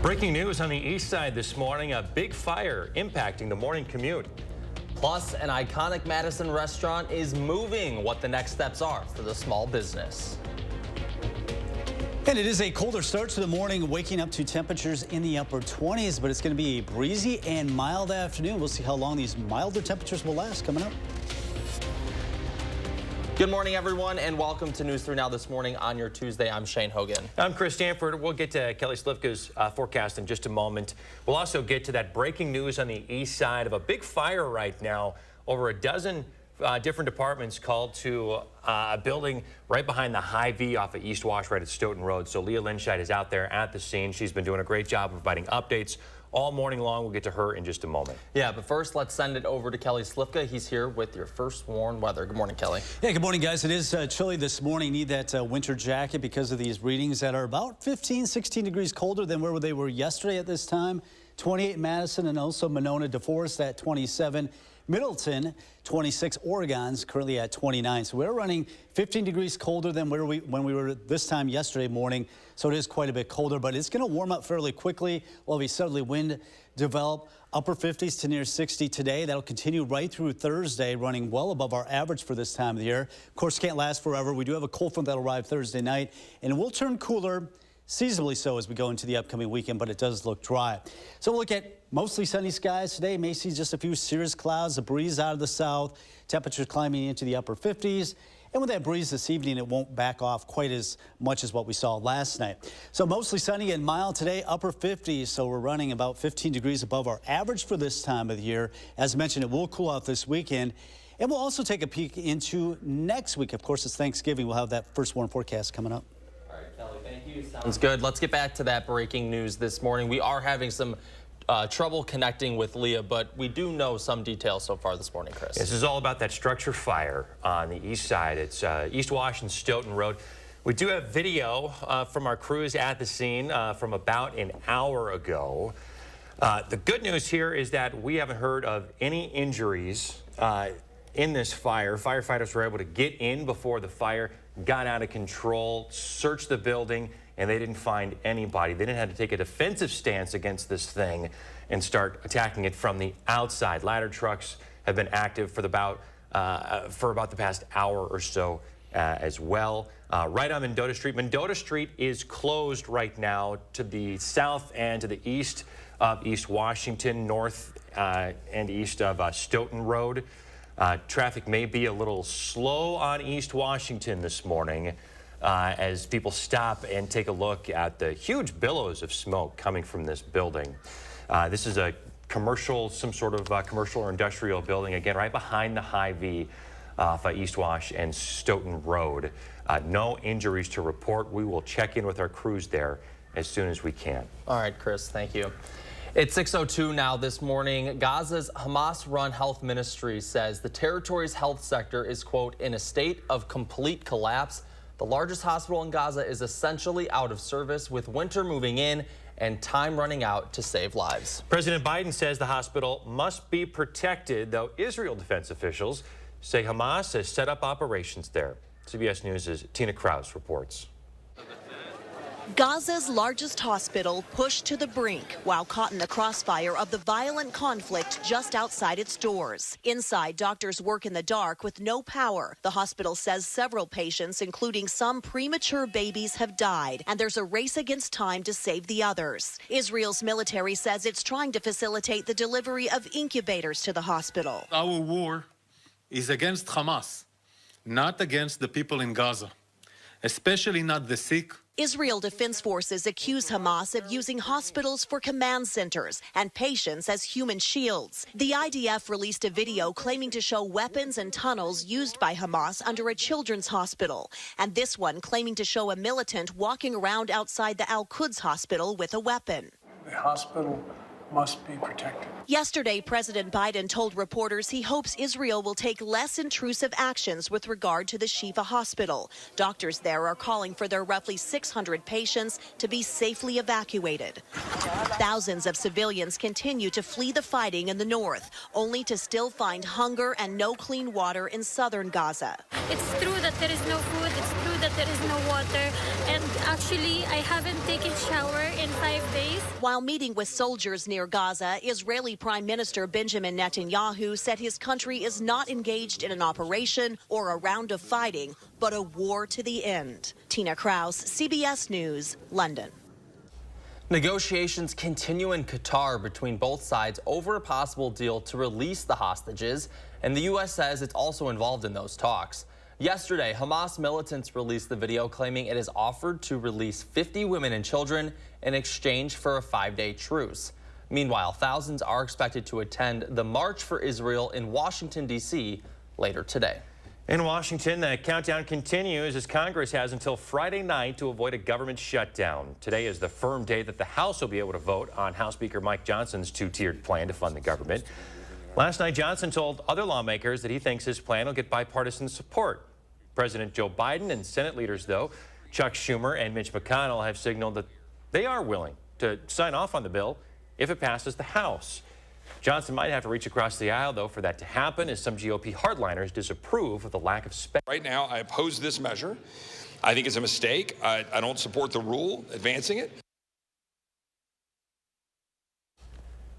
Breaking news on the east side this morning, a big fire impacting the morning commute. Plus, an iconic Madison restaurant is moving. What the next steps are for the small business. And it is a colder start to the morning, waking up to temperatures in the upper 20s, but it's going to be a breezy and mild afternoon. We'll see how long these milder temperatures will last coming up. Good morning, everyone, and welcome to News 3 Now this morning on your Tuesday. I'm Shane Hogan. I'm Chris Stanford. We'll get to Kelly Slivka's forecast in just a moment. We'll also get to that breaking news on the east side of a big fire right now. Over a dozen different departments called to a building right behind the Hy-Vee off of East Wash right at Stoughton Road. So Leah Linscheid is out there at the scene. She's been doing a great job of providing updates all morning long. We'll get to her in just a moment. Yeah, but first, let's send it over to Kelly Slivka. He's here with your first warned weather. Good morning, Kelly. Yeah, good morning, guys. It is chilly this morning. Need that winter jacket because of these readings that are about 15, 16 degrees colder than where they were yesterday at this time. 28 Madison and also Monona, DeForest at 27. Middleton, 26. Oregon's currently at 29. So we're running 15 degrees colder than when we were this time yesterday morning. So it is quite a bit colder, but it's going to warm up fairly quickly. We'll have a southerly wind develop. Upper 50s to near 60 today. That'll continue right through Thursday, running well above our average for this time of the year. Of course, can't last forever. We do have a cold front that'll arrive Thursday night, and it will turn cooler, seasonably so, as we go into the upcoming weekend, but it does look dry. So we'll look at mostly sunny skies today. May see just a few cirrus clouds, a breeze out of the south, temperatures climbing into the upper 50s. And with that breeze this evening, it won't back off quite as much as what we saw last night. So mostly sunny and mild today, upper 50s. So we're running about 15 degrees above our average for this time of the year. As mentioned, it will cool out this weekend. And we'll also take a peek into next week. Of course, it's Thanksgiving. We'll have that first warm forecast coming up. All right, Kelly, thank you. Sounds good. Let's get back to that breaking news this morning. We are having some trouble connecting with Leah, but we do know some details so far this morning, Chris. This is all about that structure fire on the east side. It's East Wash and Stoughton Road. We do have video from our crews at the scene from about an hour ago. The good news here is that we haven't heard of any injuries in this fire. Firefighters were able to get in before the fire got out of control, search the building, and they didn't find anybody. They didn't have to take a defensive stance against this thing and start attacking it from the outside. Ladder trucks have been active for about the past hour or so as well. Right on Mendota Street. Mendota Street is closed right now to the south and to the east of East Washington, north and east of Stoughton Road. Traffic may be a little slow on East Washington this morning as people stop and take a look at the huge billows of smoke coming from this building. This is a commercial, some sort of commercial or industrial building, again, right behind the Hy-Vee off East Wash and Stoughton Road. No injuries to report. We will check in with our crews there as soon as we can. All right, Chris, thank you. It's 6:02 now this morning. Gaza's Hamas-run health ministry says the territory's health sector is, quote, in a state of complete collapse. The largest hospital in Gaza is essentially out of service, with winter moving in and time running out to save lives. President Biden says the hospital must be protected, though Israel defense officials say Hamas has set up operations there. CBS News' Tina Krause reports. Gaza's largest hospital pushed to the brink while caught in the crossfire of the violent conflict just outside its doors. Inside, doctors work in the dark with no power. The hospital says several patients, including some premature babies, have died, and there's a race against time to save the others. Israel's military says it's trying to facilitate the delivery of incubators to the hospital. Our war is against Hamas, not against the people in Gaza, especially not the sick. Israel Defense Forces accuse Hamas of using hospitals for command centers and patients as human shields. The IDF released a video claiming to show weapons and tunnels used by Hamas under a children's hospital, and this one claiming to show a militant walking around outside the Al-Quds hospital with a weapon. The hospital must be protected. Yesterday, President Biden told reporters he hopes Israel will take less intrusive actions with regard to the Shifa hospital. Doctors there are calling for their roughly 600 patients to be safely evacuated. Thousands of civilians continue to flee the fighting in the north, only to still find hunger and no clean water in southern Gaza. It's true that there is no food, it's true that there is no water, and actually I haven't taken shower in 5 days. While meeting with soldiers near Gaza, Israeli Prime Minister Benjamin Netanyahu said his country is not engaged in an operation or a round of fighting, but a war to the end. Tina Kraus, CBS News, London. Negotiations continue in Qatar between both sides over a possible deal to release the hostages, and the U.S. says it's also involved in those talks. Yesterday, Hamas militants released the video claiming it has offered to release 50 women and children in exchange for a 5-day truce. Meanwhile, thousands are expected to attend the March for Israel in Washington, D.C. later today. In Washington, the countdown continues as Congress has until Friday night to avoid a government shutdown. Today is the firm day that the House will be able to vote on House Speaker Mike Johnson's two-tiered plan to fund the government. Last night, Johnson told other lawmakers that he thinks his plan will get bipartisan support. President Joe Biden and Senate leaders, though, Chuck Schumer and Mitch McConnell, have signaled that they are willing to sign off on the bill if it passes the House. Johnson might have to reach across the aisle, though, for that to happen, as some GOP hardliners disapprove of the lack of spending. Right now, I oppose this measure. I think it's a mistake. I don't support the rule advancing it.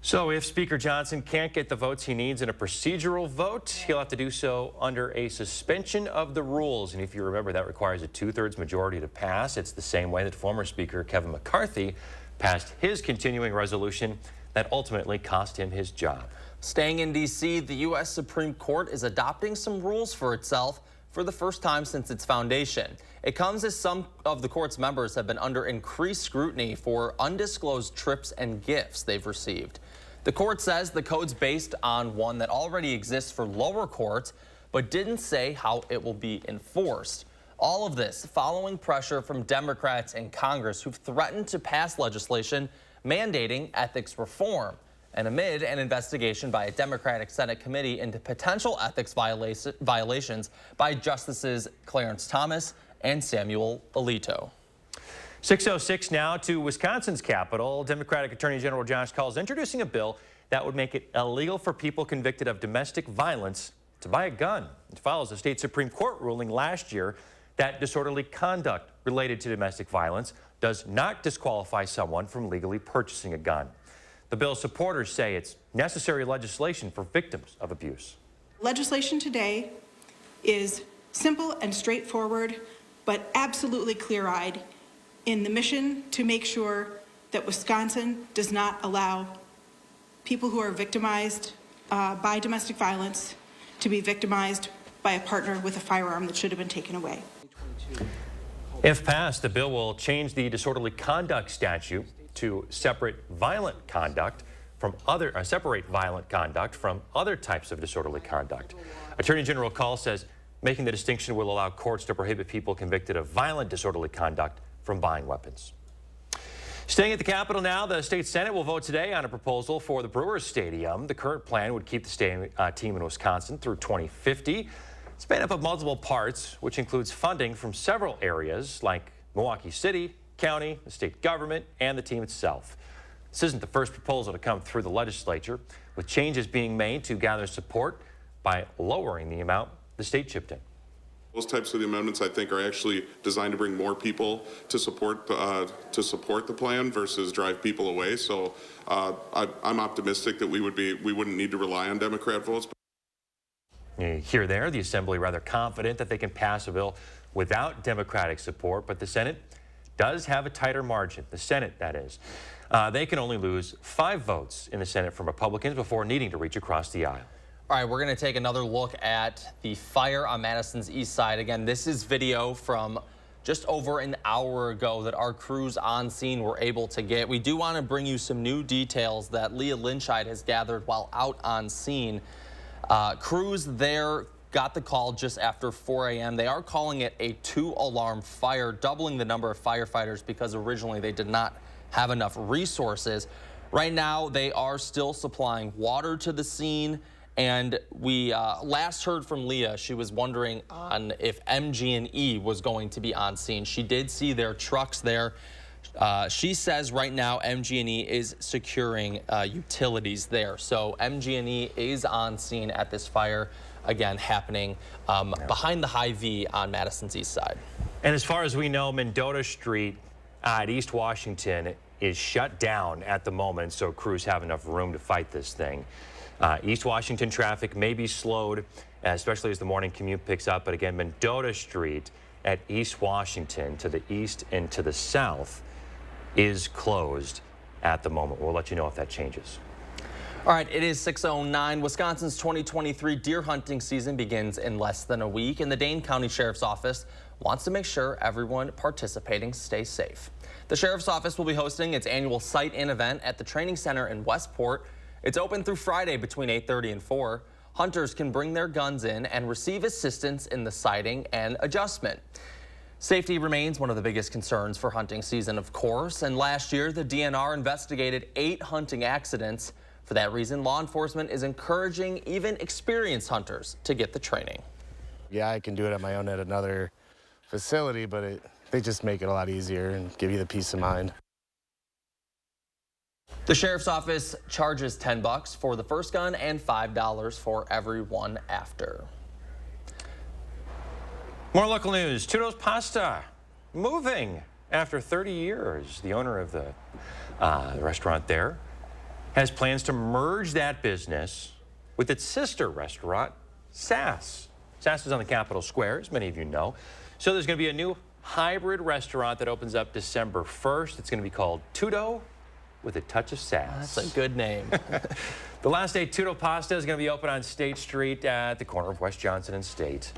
So if Speaker Johnson can't get the votes he needs in a procedural vote, he'll have to do so under a suspension of the rules. And if you remember, that requires a 2/3 majority to pass. It's the same way that former Speaker Kevin McCarthy passed his continuing resolution that ultimately cost him his job. Staying in D.C., the U.S. Supreme Court is adopting some rules for itself for the first time since its foundation. It comes as some of the court's members have been under increased scrutiny for undisclosed trips and gifts they've received. The court says the code's based on one that already exists for lower courts, but didn't say how it will be enforced. All of this following pressure from Democrats in Congress who've threatened to pass legislation mandating ethics reform, and amid an investigation by a Democratic Senate committee into potential ethics violations by Justices Clarence Thomas and Samuel Alito. 6:06 now to Wisconsin's capital. Democratic Attorney General Josh Kaul is introducing a bill that would make it illegal for people convicted of domestic violence to buy a gun. It follows a state Supreme Court ruling last year that disorderly conduct related to domestic violence does not disqualify someone from legally purchasing a gun. The bill's supporters say it's necessary legislation for victims of abuse. Legislation today is simple and straightforward, but absolutely clear-eyed in the mission to make sure that Wisconsin does not allow people who are victimized by domestic violence to be victimized by a partner with a firearm that should have been taken away. If passed, the bill will change the disorderly conduct statute to separate violent conduct from other types of disorderly conduct. Attorney General Kaul says making the distinction will allow courts to prohibit people convicted of violent disorderly conduct from buying weapons. Staying at the Capitol now, the state Senate will vote today on a proposal for the Brewers Stadium. The current plan would keep the team in Wisconsin through 2050. It's made up of multiple parts, which includes funding from several areas like Milwaukee City, county, the state government, and the team itself. This isn't the first proposal to come through the legislature, with changes being made to gather support by lowering the amount the state chipped in. Those types of the amendments, I think, are actually designed to bring more people to support the plan versus drive people away. So I'm optimistic that we wouldn't need to rely on Democrat votes. Here there, the Assembly rather confident that they can pass a bill without Democratic support, but the Senate does have a tighter margin. The Senate, that is. They can only lose 5 votes in the Senate from Republicans before needing to reach across the aisle. All right, we're going to take another look at the fire on Madison's east side. Again, this is video from just over an hour ago that our crews on scene were able to get. We do want to bring you some new details that Leah Lynchide has gathered while out on scene. Crews there got the call just after 4 a.m. They are calling it a 2-alarm fire, doubling the number of firefighters because originally they did not have enough resources. Right now, they are still supplying water to the scene. And we last heard from Leah. She was wondering on if MG&E was going to be on scene. She did see their trucks there. She says right now MG&E is securing utilities there. So MG&E is on scene at this fire, again, happening behind the Hy-Vee on Madison's east side. And as far as we know, Mendota Street at East Washington is shut down at the moment, so crews have enough room to fight this thing. East Washington traffic may be slowed, especially as the morning commute picks up. But again, Mendota Street at East Washington to the east and to the south is closed at the moment. We'll let you know if that changes. All right, it is 6:09. Wisconsin's 2023 deer hunting season begins in less than a week, and the Dane County Sheriff's Office wants to make sure everyone participating stays safe. The Sheriff's Office will be hosting its annual sight-in event at the Training Center in Westport. It's open through Friday between 8:30 and 4. Hunters can bring their guns in and receive assistance in the sighting and adjustment. Safety remains one of the biggest concerns for hunting season, of course, and last year the DNR investigated 8 hunting accidents. For that reason, law enforcement is encouraging even experienced hunters to get the training. Yeah, I can do it on my own at another facility, but they just make it a lot easier and give you the peace of mind. The Sheriff's Office charges $10 for the first gun and $5 for every one after. More local news. Tudo's Pasta moving after 30 years. The owner of the restaurant there has plans to merge that business with its sister restaurant, Sass. Sass is on the Capitol Square, as many of you know. So there's going to be a new hybrid restaurant that opens up December 1st. It's going to be called Tudo with a touch of sass. That's a good name. The last day Tudo Pasta is going to be open on State Street at the corner of West Johnson and State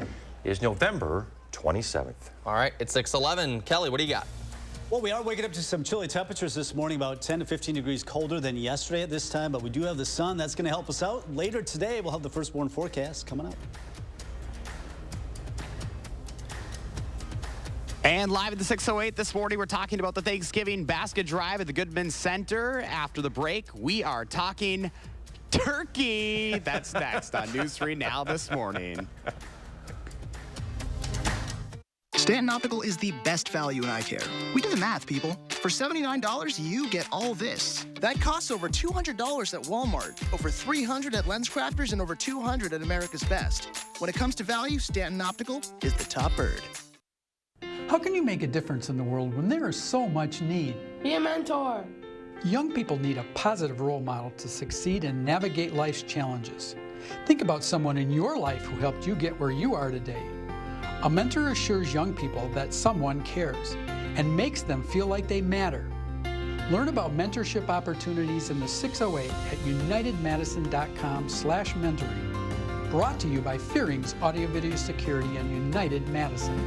is November 27th. All right, it's 6:11. Kelly, what do you got? Well, we are waking up to some chilly temperatures this morning, about 10 to 15 degrees colder than yesterday at this time, but we do have the sun. That's going to help us out. Later today, we'll have the firstborn forecast coming up. And live at the 6:08 this morning, we're talking about the Thanksgiving basket drive at the Goodman Center. After the break, we are talking turkey. That's next on News 3 Now this morning. Stanton Optical is the best value in eye care. We did the math, people. For $79, you get all this. That costs over $200 at Walmart, over $300 at LensCrafters, and over $200 at America's Best. When it comes to value, Stanton Optical is the top bird. How can you make a difference in the world when there is so much need? Be a mentor. Young people need a positive role model to succeed and navigate life's challenges. Think about someone in your life who helped you get where you are today. A mentor assures young people that someone cares and makes them feel like they matter. Learn about mentorship opportunities in the 608 at unitedmadison.com/mentoring. Brought to you by Fearing's Audio Video Security and United Madison.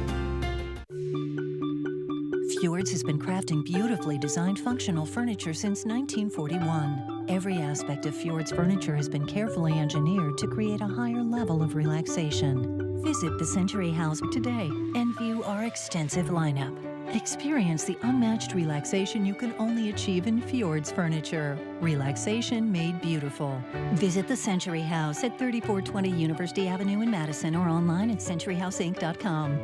Fjords has been crafting beautifully designed functional furniture since 1941. Every aspect of Fjord's furniture has been carefully engineered to create a higher level of relaxation. Visit the Century House today and view our extensive lineup. Experience the unmatched relaxation you can only achieve in Fjord's furniture. Relaxation made beautiful. Visit the Century House at 3420 University Avenue in Madison or online at centuryhouseinc.com.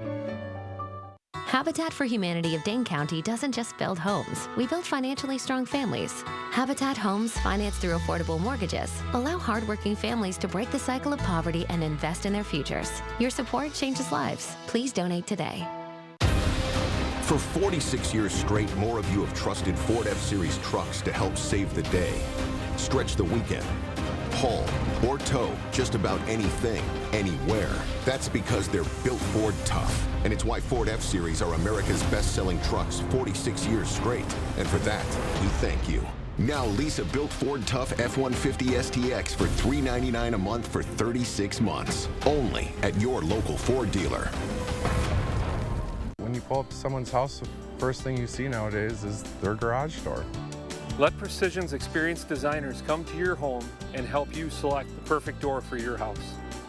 Habitat for Humanity of Dane County doesn't just build homes. We build financially strong families. Habitat Homes, financed through affordable mortgages, allow hardworking families to break the cycle of poverty and invest in their futures. Your support changes lives. Please donate today. For 46 years straight, more of you have trusted Ford F-Series trucks to help save the day. Stretch the weekend. Haul or tow just about anything, anywhere. That's because they're built Ford tough. And it's why Ford F-Series are America's best-selling trucks 46 years straight. And for that, we thank you. Now lease a built Ford Tough F-150 STX for $399 a month for 36 months. Only at your local Ford dealer. When you pull up to someone's house, the first thing you see nowadays is their garage door. Let Precision's experienced designers come to your home and help you select the perfect door for your house.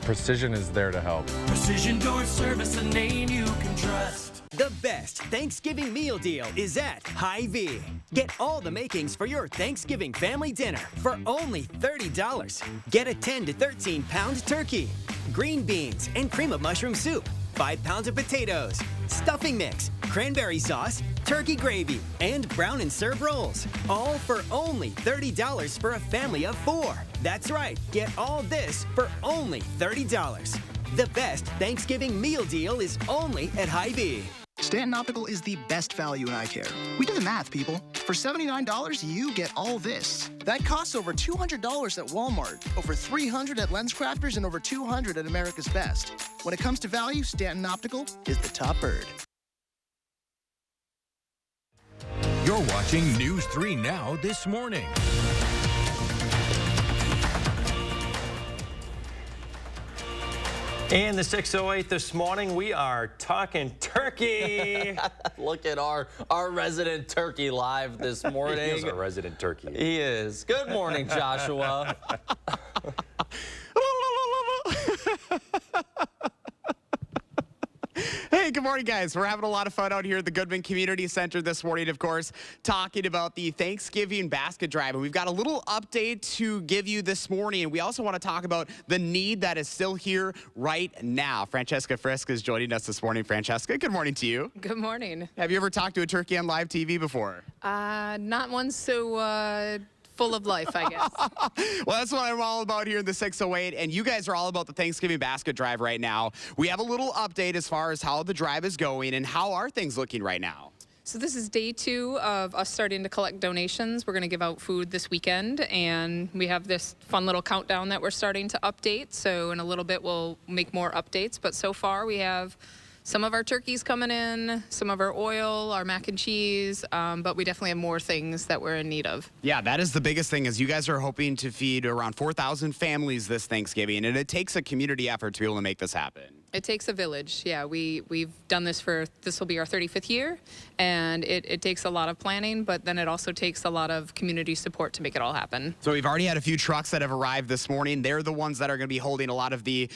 Precision is there to help. Precision Door Service, a name you can trust. The best Thanksgiving meal deal is at Hy-Vee. Get all the makings for your Thanksgiving family dinner for only $30. Get a 10 to 13 pound turkey, green beans and cream of mushroom soup, 5 pounds of potatoes, stuffing mix, cranberry sauce, turkey gravy, and brown and serve rolls. All for only $30 for a family of 4. That's right, get all this for only $30. The best Thanksgiving meal deal is only at Hy-Vee. Stanton Optical is the best value in eye care. We did the math, people. For $79, you get all this. That costs over $200 at Walmart, over $300 at LensCrafters, and over $200 at America's Best. When it comes to value, Stanton Optical is the top bird. You're watching News 3 Now this morning. In the 608 this morning, we are talking turkey. Look at our resident turkey live this morning. He is our resident turkey. He is. Good morning, Joshua. Hey, good morning, guys. We're having a lot of fun out here at the Goodman Community Center this morning, of course, talking about the Thanksgiving basket drive. And we've got a little update to give you this morning. And we also want to talk about the need that is still here right now. Francesca Frisk is joining us this morning. Francesca, good morning to you. Good morning. Have you ever talked to a turkey on live TV before? Not one so full of life, I guess. Well, that's what I'm all about here in the 608, and you guys are all about the Thanksgiving basket drive right now. We have a little update as far as how the drive is going, and how are things looking right now? So this is day 2 of us starting to collect donations. We're going to give out food this weekend, and we have this fun little countdown that we're starting to update. So in a little bit, we'll make more updates, but so far we have some of our turkeys coming in, some of our oil, our mac and cheese, but we definitely have more things that we're in need of. Yeah, that is the biggest thing, is you guys are hoping to feed around 4,000 families this Thanksgiving, and it takes a community effort to be able to make this happen. It takes a village. Yeah, we've done this this will be our 35th year, and it takes a lot of planning, but then it also takes a lot of community support to make it all happen. So we've already had a few trucks that have arrived this morning. They're the ones that are going to be holding a lot of the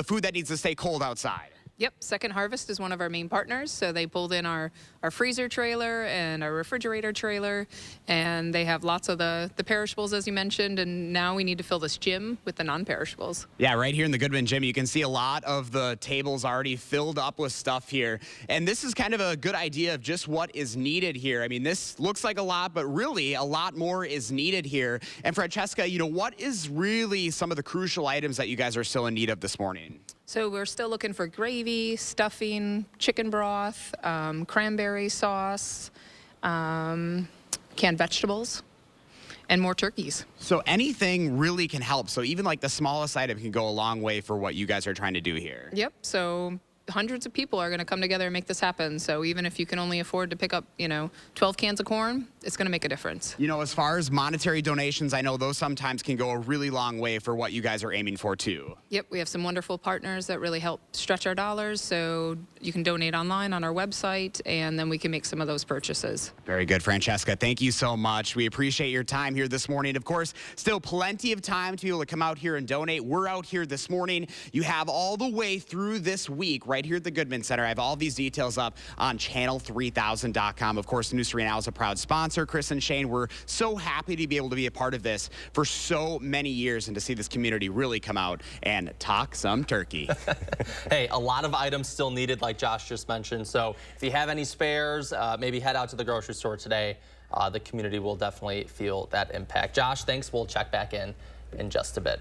food that needs to stay cold outside. Yep, Second Harvest is one of our main partners, so they pulled in our freezer trailer and our refrigerator trailer, and they have lots of the perishables, as you mentioned, and now we need to fill this gym with the non-perishables. Yeah, right here in the Goodman Gym, you can see a lot of the tables already filled up with stuff here, and this is kind of a good idea of just what is needed here. I mean, this looks like a lot, but really a lot more is needed here. And Francesca, you know, what is really some of the crucial items that you guys are still in need of this morning? So we're still looking for gravy, stuffing, chicken broth, cranberry sauce, canned vegetables, and more turkeys. So anything really can help. So even like the smallest item can go a long way for what you guys are trying to do here. Yep. So hundreds of people are going to come together and make this happen. So even if you can only afford to pick up, 12 cans of corn, it's going to make a difference. You know, as far as monetary donations, I know those sometimes can go a really long way for what you guys are aiming for too. Yep, we have some wonderful partners that really help stretch our dollars. So you can donate online on our website, and then we can make some of those purchases. Very good, Francesca. Thank you so much. We appreciate your time here this morning. Of course, still plenty of time to be able to come out here and donate. We're out here this morning. You have all the way through this week right here at the Goodman Center. I have all these details up on channel3000.com. Of course, News 3 Now is a proud sponsor. Chris and Shane, we're so happy to be able to be a part of this for so many years and to see this community really come out and talk some turkey. Hey, a lot of items still needed, like Josh just mentioned. So if you have any spares, maybe head out to the grocery store today. The community will definitely feel that impact. Josh, thanks. We'll check back in just a bit.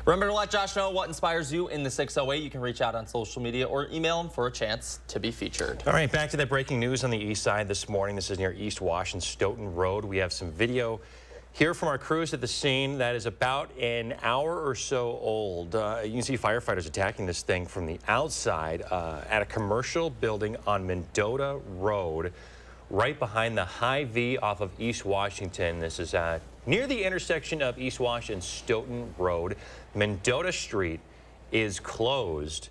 Remember to let Josh know what inspires you in the 608. You can reach out on social media or email him for a chance to be featured. All right, back to that breaking news on the east side this morning. This is near East Wash and Stoughton Road. We have some video here from our crews at the scene that is about an hour or so old. You can see firefighters attacking this thing from the outside at a commercial building on Mendota Road, right behind the Hy-Vee off of East Washington. This is near the intersection of East Wash and Stoughton Road. Mendota Street is closed.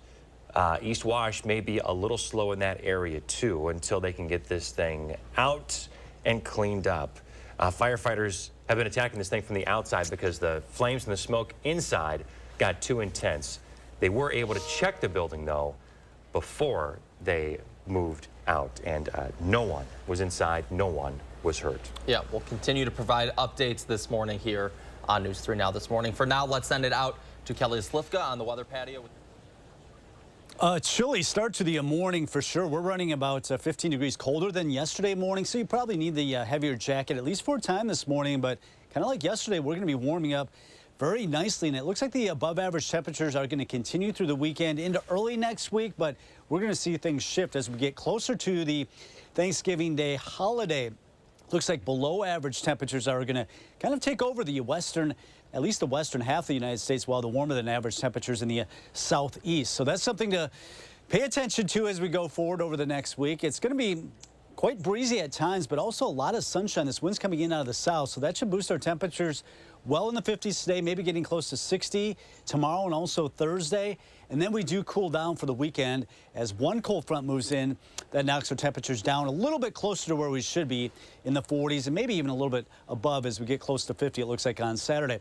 East Wash may be a little slow in that area too until they can get this thing out and cleaned up. Firefighters have been attacking this thing from the outside because the flames and the smoke inside got too intense. They were able to check the building though before they moved out, and no one was inside, no one was hurt. Yeah, we'll continue to provide updates this morning here on News 3 Now this morning. For now, let's send it out to Kelly Slifka on the weather patio. Chilly start to the morning for sure. We're running about 15 degrees colder than yesterday morning, so you probably need the heavier jacket at least for a time this morning. But kind of like yesterday, we're going to be warming up very nicely, and it looks like the above average temperatures are going to continue through the weekend into early next week, but we're going to see things shift as we get closer to the Thanksgiving Day holiday. Looks like below average temperatures are going to kind of take over the western, at least the western half of the United States, while the warmer than average temperatures in the southeast. So that's something to pay attention to as we go forward over the next week. It's going to be quite breezy at times, but also a lot of sunshine. This wind's coming in out of the south, so that should boost our temperatures well in the 50s today, maybe getting close to 60 tomorrow and also Thursday. And then we do cool down for the weekend as one cold front moves in that knocks our temperatures down a little bit closer to where we should be in the 40s and maybe even a little bit above as we get close to 50, it looks like on Saturday.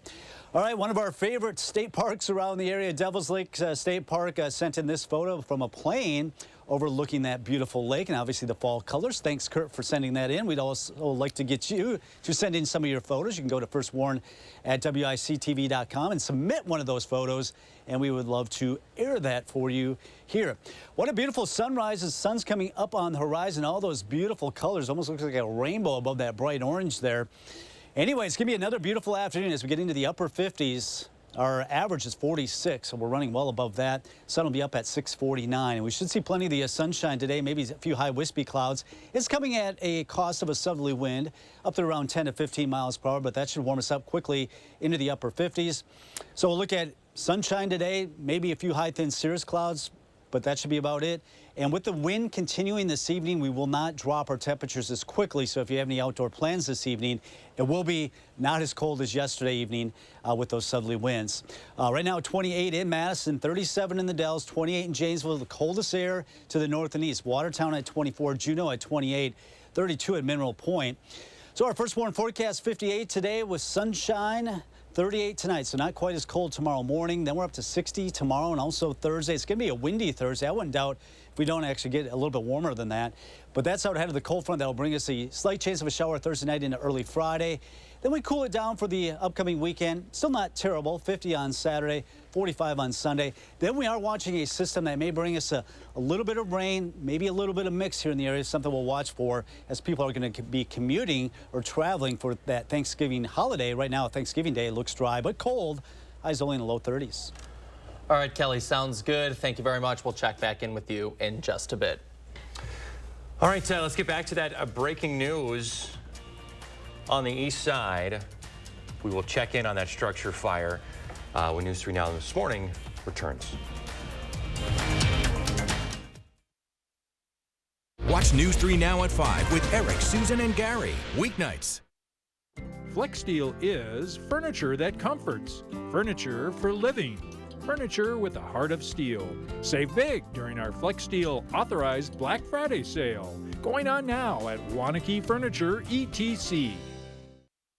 All right, one of our favorite state parks around the area, Devil's Lake State Park, sent in this photo from a plane overlooking that beautiful lake and obviously the fall colors. Thanks, Kurt, for sending that in. We'd also like to get you to send in some of your photos. You can go to First Warn at WISC-TV.com and submit one of those photos, and we would love to air that for you here. What a beautiful sunrise. The sun's coming up on the horizon. All those beautiful colors. Almost looks like a rainbow above that bright orange there. Anyway, it's going to be another beautiful afternoon as we get into the upper 50s. Our average is 46, so we're running well above that. Sun will be up at 6:49, and we should see plenty of the sunshine today, maybe a few high wispy clouds. It's coming at a cost of a southerly wind up to around 10 to 15 miles per hour, but that should warm us up quickly into the upper 50s. So we'll look at sunshine today, maybe a few high thin cirrus clouds, but that should be about it. And with the wind continuing this evening, we will not drop our temperatures as quickly. So if you have any outdoor plans this evening, it will be not as cold as yesterday evening with those southerly winds. Right now, 28 in Madison, 37 in the Dells, 28 in Janesville, the coldest air to the north and east. Watertown at 24, Juneau at 28, 32 at Mineral Point. So our first warn forecast, 58 today with sunshine. 38 tonight, so not quite as cold tomorrow morning. Then we're up to 60 tomorrow and also Thursday. It's going to be a windy Thursday. I wouldn't doubt if we don't actually get a little bit warmer than that. But that's out ahead of the cold front that will bring us a slight chance of a shower Thursday night into early Friday. Then we cool it down for the upcoming weekend. Still not terrible, 50 on Saturday, 45 on Sunday. Then we are watching a system that may bring us a little bit of rain, maybe a little bit of mix here in the area, something we'll watch for as people are going to be commuting or traveling for that Thanksgiving holiday. Right now, Thanksgiving Day looks dry but cold. Highs only in the low 30s. All right, Kelly, sounds good. Thank you very much. We'll check back in with you in just a bit. All right, let's get back to that breaking news on the east side. We will check in on that structure fire when News 3 Now this morning returns. Watch News 3 Now at 5 with Eric, Susan, and Gary. Weeknights. FlexSteel is furniture that comforts. Furniture for living. Furniture with a heart of steel. Save big during our FlexSteel authorized Black Friday sale. Going on now at Wanakee Furniture, ETC.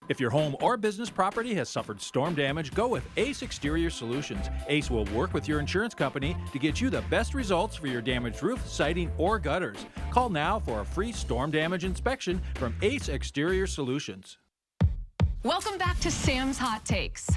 If your home or business property has suffered storm damage, go with Ace Exterior Solutions. Ace will work with your insurance company to get you the best results for your damaged roof, siding, or gutters. Call now for a free storm damage inspection from Ace Exterior Solutions. Welcome back to Sam's Hot Takes.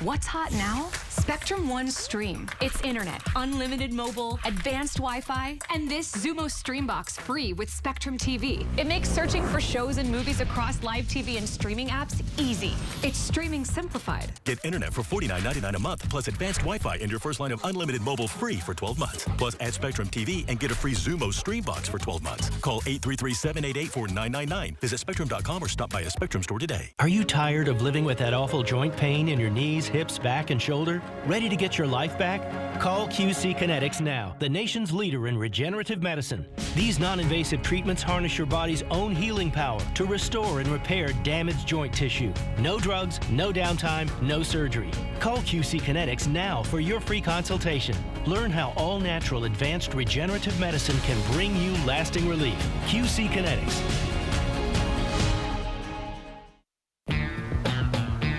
What's hot now? Spectrum One Stream. It's internet, unlimited mobile, advanced Wi-Fi, and this Xumo Stream Box free with Spectrum TV. It makes searching for shows and movies across live TV and streaming apps easy. It's streaming simplified. Get internet for $49.99 a month plus advanced Wi-Fi and your first line of unlimited mobile free for 12 months. Plus add Spectrum TV and get a free Xumo Stream Box for 12 months. Call 833-788-4999. Visit Spectrum.com or stop by a Spectrum store today. Are you tired of living with that awful joint pain in your knees, hips, back, and shoulder? Ready to get your life back? Call QC Kinetics now, the nation's leader in regenerative medicine. These non-invasive treatments harness your body's own healing power to restore and repair damaged joint tissue. No drugs, no downtime, no surgery. Call QC Kinetics now for your free consultation. Learn how all-natural advanced regenerative medicine can bring you lasting relief. QC Kinetics.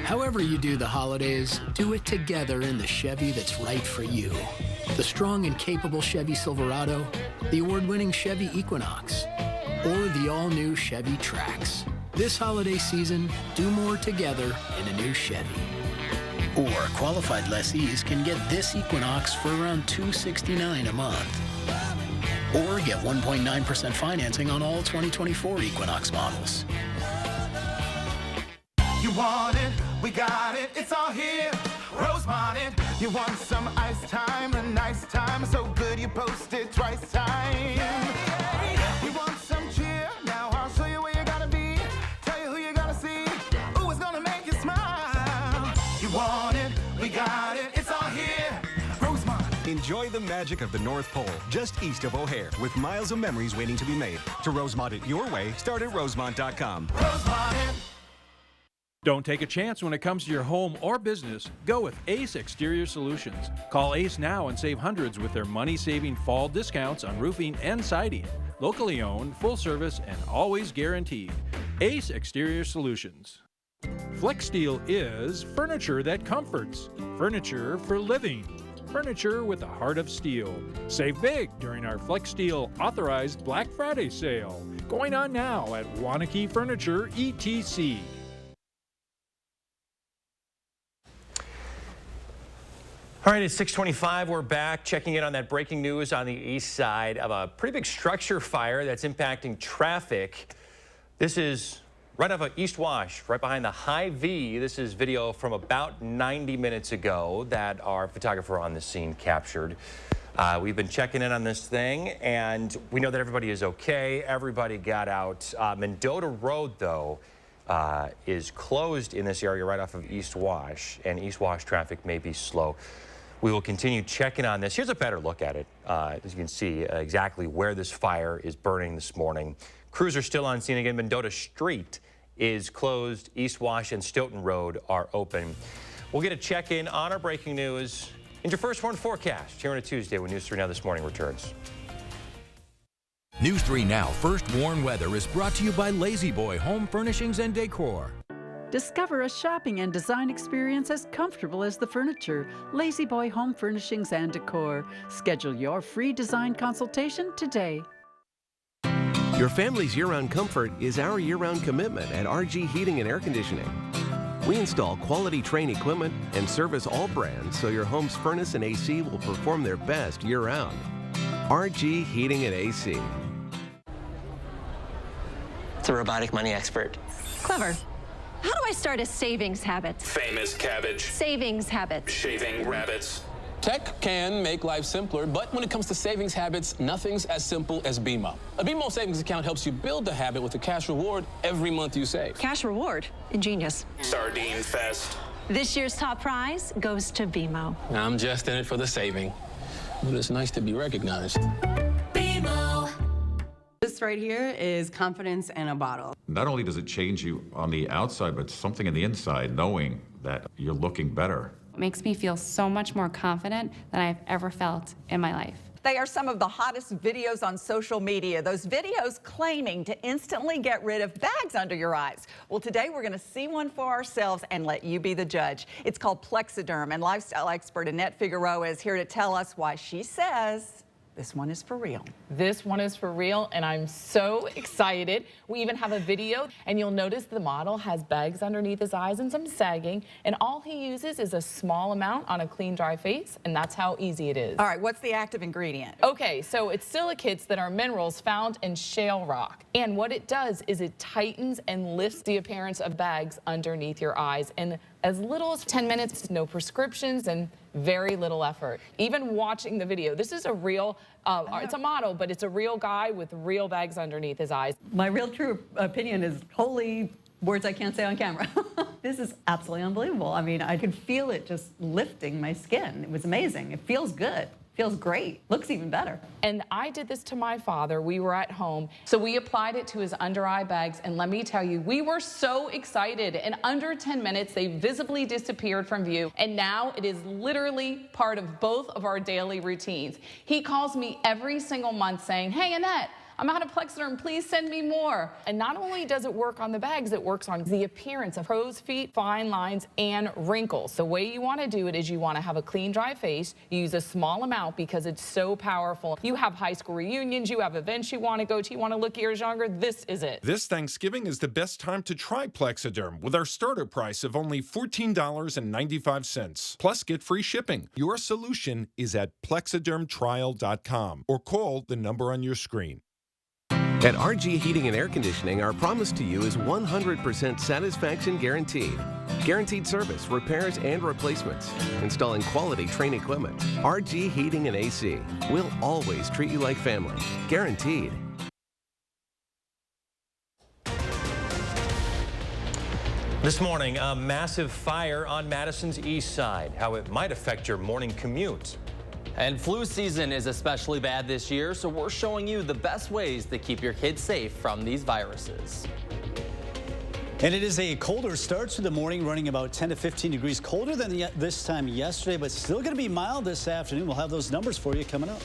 However you do the holidays, do it together in the Chevy that's right for you. The strong and capable Chevy Silverado, the award-winning Chevy Equinox, or the all-new Chevy Trax. This holiday season, do more together in a new Chevy. Or qualified lessees can get this Equinox for around $269 a month. Or get 1.9% financing on all 2024 Equinox models. You want it, we got it, it's all here. Rosemont it. You want some ice time, a nice time, so good you post it twice time. You want some cheer? Now I'll show you where you gotta be. Tell you who you gotta see. Ooh, it's gonna make you smile. You want it, we got it, it's all here. Rosemont. Enjoy the magic of the North Pole, just east of O'Hare, with miles of memories waiting to be made. To Rosemont it your way, start at rosemont.com. Rosemont it. Don't take a chance when it comes to your home or business. Go with Ace Exterior Solutions. Call Ace now and save hundreds with their money-saving fall discounts on roofing and siding. Locally owned, full service, and always guaranteed. Ace Exterior Solutions. FlexSteel is furniture that comforts. Furniture for living. Furniture with a heart of steel. Save big during our FlexSteel authorized Black Friday sale. Going on now at Wanakee Furniture, ETC. All right, it's 6:25. We're back checking in on that breaking news on the east side of a pretty big structure fire that's impacting traffic. This is right off of East Wash, right behind the Hy-Vee. This is video from about 90 minutes ago that our photographer on the scene captured. We've been checking in on this thing, and we know that everybody is okay. Everybody got out. Mendota Road, though, is closed in this area right off of East Wash, and East Wash traffic may be slow. We will continue checking on this. Here's a better look at it. As you can see exactly where this fire is burning this morning. Crews are still on scene again. Mendota Street is closed. East Wash and Stoughton Road are open. We'll get a check-in on our breaking news in your first warn forecast here on a Tuesday when News 3 Now This Morning returns. News 3 Now First Warn Weather is brought to you by Lazy Boy Home Furnishings and Decor. Discover a shopping and design experience as comfortable as the furniture. Lazy Boy Home Furnishings and Decor. Schedule your free design consultation today. Your family's year-round comfort is our year-round commitment at RG Heating and Air Conditioning. We install quality Trane equipment and service all brands so your home's furnace and AC will perform their best year-round. RG Heating and AC. It's a robotic money expert. Clever. How do I start a savings habit? Famous cabbage. Savings habit. Shaving rabbits. Tech can make life simpler, but when it comes to savings habits, nothing's as simple as BMO. A BMO savings account helps you build the habit with a cash reward every month you save. Cash reward? Ingenious. Sardine Fest. This year's top prize goes to BMO. I'm just in it for the saving, but it's nice to be recognized. BMO. This right here is confidence in a bottle. Not only does it change you on the outside, but something in the inside, knowing that you're looking better. It makes me feel so much more confident than I've ever felt in my life. They are some of the hottest videos on social media. Those videos claiming to instantly get rid of bags under your eyes. Well, today we're going to see one for ourselves and let you be the judge. It's called Plexiderm, and lifestyle expert Annette Figueroa is here to tell us why she says this one is for real. This one is for real, and I'm so excited. We even have a video, and you'll notice the model has bags underneath his eyes and some sagging, and all he uses is a small amount on a clean, dry face, and that's how easy it is. All right, what's the active ingredient? Okay, so it's silicates that are minerals found in shale rock, and what it does is it tightens and lifts the appearance of bags underneath your eyes, and as little as 10 minutes, no prescriptions, and very little effort. Even watching the video, this is a real, it's a model, but it's a real guy with real bags underneath his eyes. My real true opinion is holy words I can't say on camera. This is absolutely unbelievable. I mean, I could feel it just lifting my skin. It was amazing. It feels good. Feels great. Looks even better. And I did this to my father. We were at home. So we applied it to his under eye bags. And let me tell you, we were so excited. In under 10 minutes, they visibly disappeared from view. And now it is literally part of both of our daily routines. He calls me every single month saying, hey, Annette, I'm out of Plexiderm, please send me more. And not only does it work on the bags, it works on the appearance of crow's feet, fine lines, and wrinkles. The way you want to do it is you want to have a clean, dry face. You use a small amount because it's so powerful. You have high school reunions, you have events you want to go to, you want to look years younger, this is it. This Thanksgiving is the best time to try Plexiderm with our starter price of only $14.95. Plus, get free shipping. Your solution is at plexidermtrial.com or call the number on your screen. At RG Heating and Air Conditioning, our promise to you is 100% satisfaction guaranteed. Guaranteed service, repairs, and replacements. Installing quality Trane equipment. RG Heating and AC. We'll always treat you like family. Guaranteed. This morning, a massive fire on Madison's east side. How it might affect your morning commute. And flu season is especially bad this year, so we're showing you the best ways to keep your kids safe from these viruses. And it is a colder start to the morning, running about 10 to 15 degrees colder than this time yesterday, but still going to be mild this afternoon. We'll have those numbers for you coming up.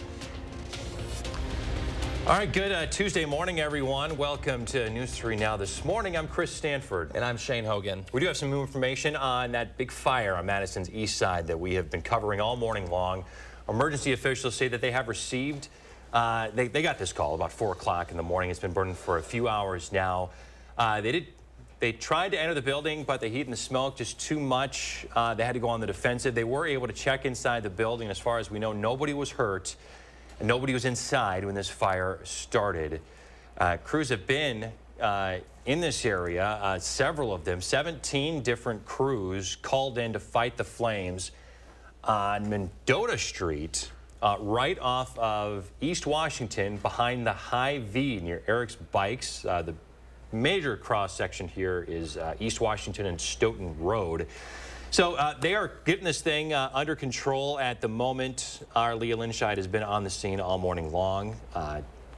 All right, good Tuesday morning, everyone. Welcome to News 3 Now this morning. I'm Chris Stanford. And I'm Shane Hogan. We do have some new information on that big fire on Madison's east side that we have been covering all morning long. Emergency officials say that they have received, they got this call about 4 o'clock in the morning. It's been burning for a few hours now. They tried to enter the building, but the heat and the smoke just too much. They had to go on the defensive. They were able to check inside the building. As far as we know, nobody was hurt. And nobody was inside when this fire started. Crews have been in this area, several of them, 17 different crews called in to fight the flames on Mendota Street, right off of East Washington, behind the High V near Eric's Bikes. The major cross section here is East Washington and Stoughton Road. So they are getting this thing under control at the moment. Our Leah Linscheid has been on the scene all morning long,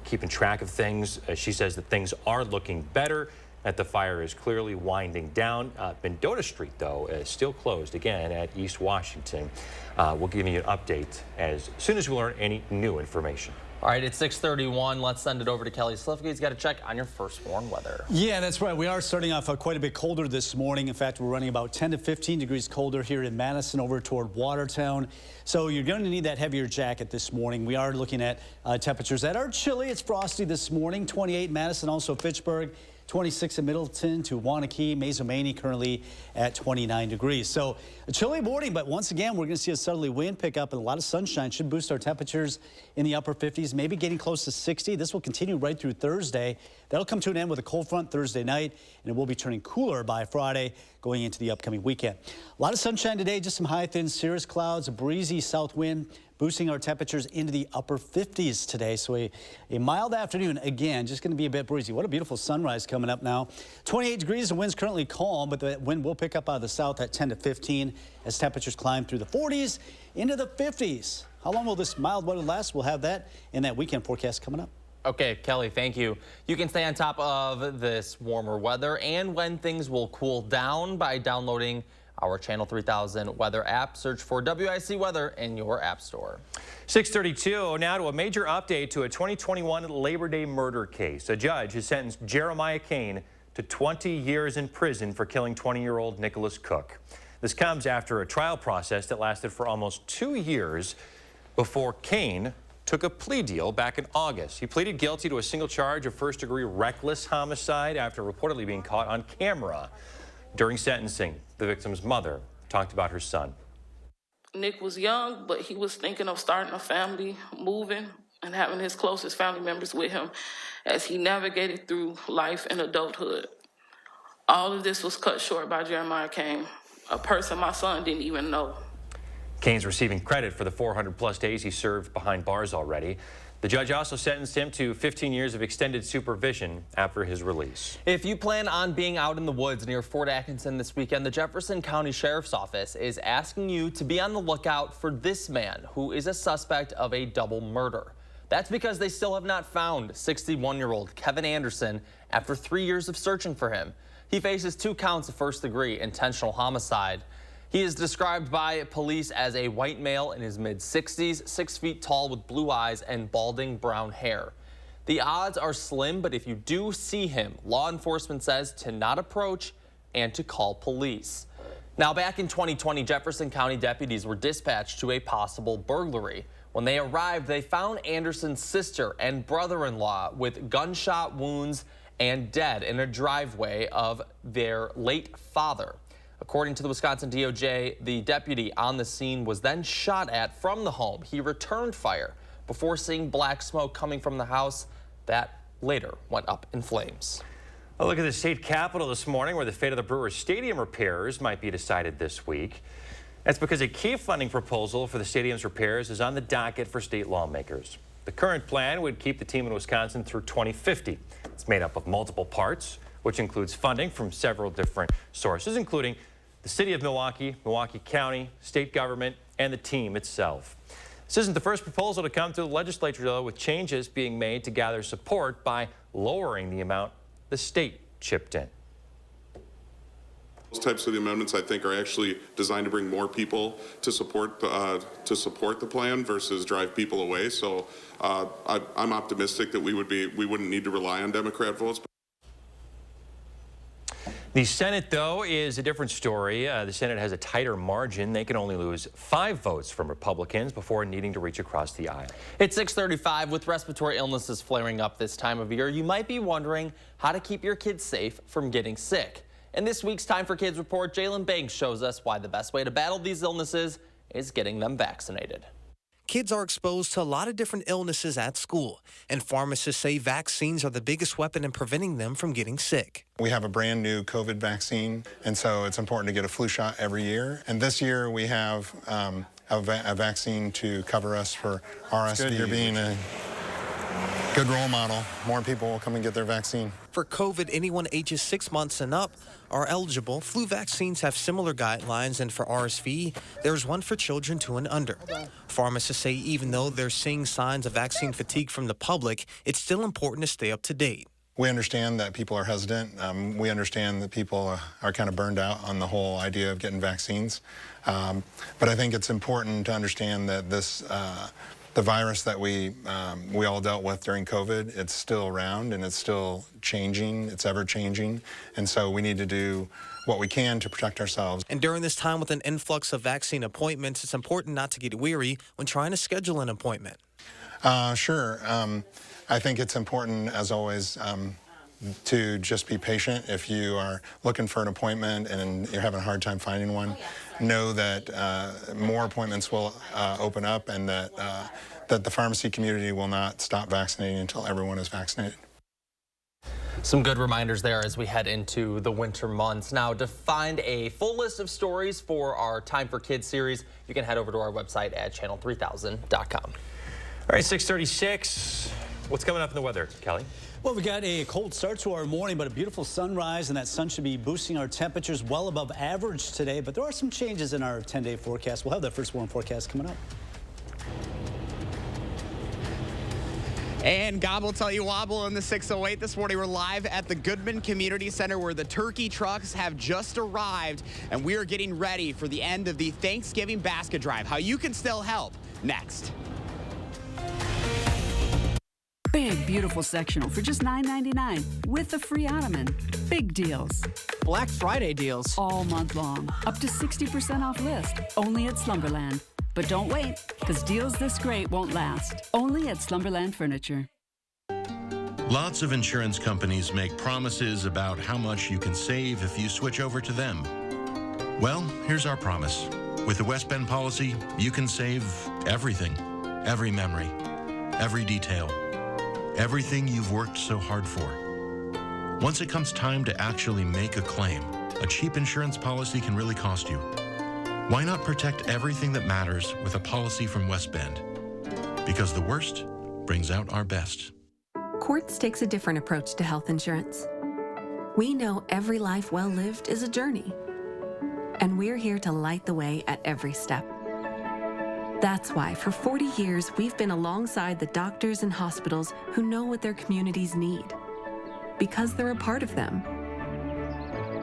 keeping track of things. She says that things are looking better, that the fire is clearly winding down. Mendota Street, though, is still closed again at East Washington. We'll give you an update as soon as we learn any new information. All right, it's 6:31. Let's send it over to Kelly Slifka. He's got to check on your first warn weather. Yeah, that's right. We are starting off quite a bit colder this morning. In fact, we're running about 10 to 15 degrees colder here in Madison over toward Watertown. So you're going to need that heavier jacket this morning. We are looking at temperatures that are chilly. It's frosty this morning. 28 in Madison, also Fitchburg. 26 in Middleton to Wanakee, Mazomanie currently at 29 degrees. So a chilly morning, but once again, we're going to see a southerly wind pick up and a lot of sunshine should boost our temperatures in the upper 50s, maybe getting close to 60. This will continue right through Thursday. That'll come to an end with a cold front Thursday night, and it will be turning cooler by Friday going into the upcoming weekend. A lot of sunshine today, just some high, thin cirrus clouds, a breezy south wind, boosting our temperatures into the upper 50s today. So a mild afternoon, again, just going to be a bit breezy. What a beautiful sunrise coming up now. 28 degrees, the wind's currently calm, but the wind will pick up out of the south at 10 to 15 as temperatures climb through the 40s into the 50s. How long will this mild weather last? We'll have that in that weekend forecast coming up. Okay, Kelly, thank you. You can stay on top of this warmer weather and when things will cool down by downloading our Channel 3000 weather app. Search for WIC weather in your app store. 6:32 now to a major update to a 2021 Labor Day murder case. A judge has sentenced Jeremiah Kane to 20 years in prison for killing 20-year-old Nicholas Cook. This comes after a trial process that lasted for almost 2 years before Kane took a plea deal back in August. He pleaded guilty to a single charge of first-degree reckless homicide after reportedly being caught on camera. During sentencing, the victim's mother talked about her son. Nick was young, but he was thinking of starting a family, moving, and having his closest family members with him as he navigated through life and adulthood. All of this was cut short by Jeremiah Kane, a person my son didn't even know. Kane's receiving credit for the 400-plus days he served behind bars already. The judge also sentenced him to 15 years of extended supervision after his release. If you plan on being out in the woods near Fort Atkinson this weekend, the Jefferson County Sheriff's Office is asking you to be on the lookout for this man who is a suspect of a double murder. That's because they still have not found 61-year-old Kevin Anderson after 3 years of searching for him. He faces 2 counts of first-degree intentional homicide. He is described by police as a white male in his mid-60s, 6 feet tall with blue eyes and balding brown hair. The odds are slim, but if you do see him, law enforcement says to not approach and to call police. Now, back in 2020, Jefferson County deputies were dispatched to a possible burglary. When they arrived, they found Anderson's sister and brother-in-law with gunshot wounds and dead in a driveway of their late father. According to the Wisconsin DOJ, the deputy on the scene was then shot at from the home. He returned fire before seeing black smoke coming from the house that later went up in flames. A look at the state capitol this morning, where the fate of the Brewers Stadium repairs might be decided this week. That's because a key funding proposal for the stadium's repairs is on the docket for state lawmakers. The current plan would keep the team in Wisconsin through 2050. It's made up of multiple parts, which includes funding from several different sources, including the city of Milwaukee, Milwaukee County, state government, and the team itself. This isn't the first proposal to come to the legislature, though, with changes being made to gather support by lowering the amount the state chipped in. Those types of amendments, I think, are actually designed to bring more people to support the plan versus drive people away. So I'm optimistic that we wouldn't need to rely on Democrat votes. The Senate, though, is a different story. The Senate has a tighter margin. They can only lose 5 votes from Republicans before needing to reach across the aisle. It's 6:35. With respiratory illnesses flaring up this time of year, you might be wondering how to keep your kids safe from getting sick. In this week's Time for Kids report, Jalen Banks shows us why the best way to battle these illnesses is getting them vaccinated. Kids are exposed to a lot of different illnesses at school, and pharmacists say vaccines are the biggest weapon in preventing them from getting sick. We have a brand new COVID vaccine, and so it's important to get a flu shot every year. And this year we have a vaccine to cover us for RSV. Good, you're being a good role model. More people will come and get their vaccine. For COVID, anyone ages 6 months and up are eligible. Flu vaccines have similar guidelines, and for RSV, there's one for children 2 and under. Pharmacists say even though they're seeing signs of vaccine fatigue from the public, it's still important to stay up to date. We understand that people are hesitant. We understand that people are kind of burned out on the whole idea of getting vaccines. But I think it's important to understand that this the virus that we all dealt with during COVID, it's still around and it's still changing. It's ever changing. And so we need to do what we can to protect ourselves. And during this time with an influx of vaccine appointments, it's important not to get weary when trying to schedule an appointment. Sure. I think it's important, as always, to just be patient. If you are looking for an appointment and you're having a hard time finding one, know that more appointments will open up, and that the pharmacy community will not stop vaccinating until everyone is vaccinated. Some good reminders there as we head into the winter months. Now, to find a full list of stories for our Time for Kids series, you can head over to our website at channel3000.com. All right, 6:36. What's coming up in the weather, Kelly? Well, we got a cold start to our morning, but a beautiful sunrise, and that sun should be boosting our temperatures well above average today. But there are some changes in our 10-day forecast. We'll have that first warm forecast coming up. And gobble till you wobble in the 608 this morning. We're live at the Goodman Community Center, where the turkey trucks have just arrived, and we are getting ready for the end of the Thanksgiving basket drive. How you can still help, next. Big, beautiful sectional for just $9.99 with a free ottoman. Big deals. Black Friday deals. All month long. Up to 60% off list. Only at Slumberland. But don't wait, because deals this great won't last. Only at Slumberland Furniture. Lots of insurance companies make promises about how much you can save if you switch over to them. Well, here's our promise. With the West Bend policy, you can save everything. Every memory. Every detail. Everything you've worked so hard for. Once it comes time to actually make a claim, a cheap insurance policy can really cost you. Why not protect everything that matters with a policy from West Bend? Because the worst brings out our best. Quartz takes a different approach to health insurance. We know every life well lived is a journey, and we're here to light the way at every step. That's why for 40 years, we've been alongside the doctors and hospitals who know what their communities need. Because they're a part of them.